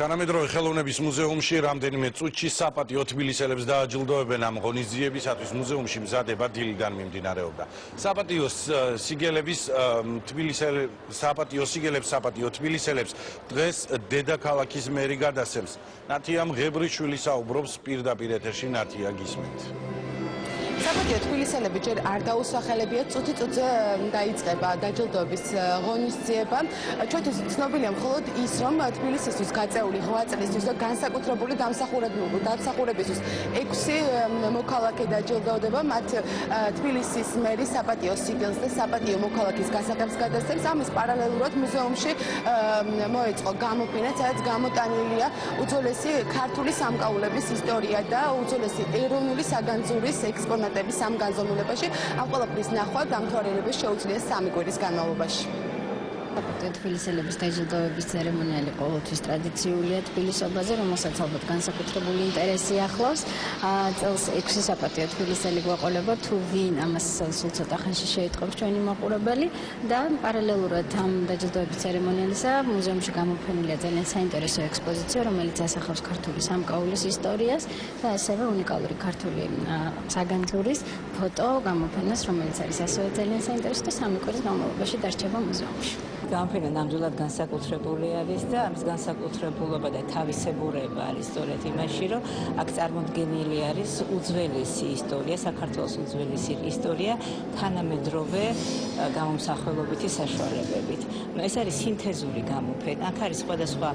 თანამედროვე ხელოვნების მუზეუმში რამდენიმე წუთში საპატიო თბილისელებს დააჯილდოებენ ამ ღონისძიებისათვის მუზეუმში მზადება დილიდან მიმდინარეობდა. საპატიო სიგელებს საპატიო თბილისელებს დღეს დედაქალაქის მერი გადასცემს. ნათია მღებრიშვილი საუბრობს პირდაპირ ეთერში, ნათია გისმენთ. საპატიო თბილისელები ჯერ არ დაუსახელებიათ, წუთი-წუთზე დაიწყება დაჯილდოების ღონისძიება. ჩვენთვის ცნობილია მხოლოდ ის, რომ თბილისისთვის გაწეული 8 წლისთვის და განსაკუთრებული დამსახურებისთვის 6 მოქალაქე დაჯილდოვდება. მათ თბილისის მერის საპატიო სიგელს და საპატიო მოქალაქის გასაღებს გადასცემს. ამის პარალელურად მუზეუმში მოეწყო გამოფენა, სადაც გამოტანილია უძველესი ქართული სამკაულების ისტორია და უძველესი ეროვნული საგანძურის ექსპონატები ამ განზომილებაში. ამ ყველაფრის ნახვა დამთვალიერებას შეუძლია 3 კვირის განმავლობაში. საპატიო თბილისელების დაჯილდოების ცერემონიალი ყოველთვის ტრადიციულია თბილისობაზე, რომელსაც ალბათ განსაკუთრებული ინტერესი ახლავს. წელს 6 საპატიო თბილისელი გვაყოლება, თუ ვინ ამას სულ ცოტა ხანში შეიტყობს ჩვენი მაყურებელი და პარალელურად ამ დაჯილდოების ცერემონიალისა მუზეუმში გამოფენილია ძალიან საინტერესო ექსპოზიცია, რომელიც ასახავს ქართული სამკაულის ისტორიას და ასევე უნიკალური ქართული საგანძურის ფოტო გამოფენას, რომელიც არის ასევე ძალიან საინტერესო და 3 კვირის განმავლობაში დარჩება მუზეუმში. გამოფენა ნამდვილად განსაკუთრებული არის და ამის განსაკუთრებულობა და თავისებურება არის სწორედ იმაში, რომ აქ წარმოდგენილი არის უძველესი ისტორია, საქართველოს უძველესი ისტორია თანამედროვე გამომსახველობითი საშუალებებით. ეს არის სინთეზური გამოფენა, აქ არის სხვადასხვა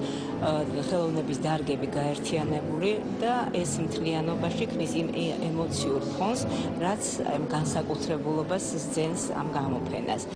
ხელოვნების დარგები გაერთიანებული და ეს მთლიანობაში ქმნის იმ ემოციურ ფონს, რაც ამ განსაკუთრებულობას სძენს ამ გამოფენას.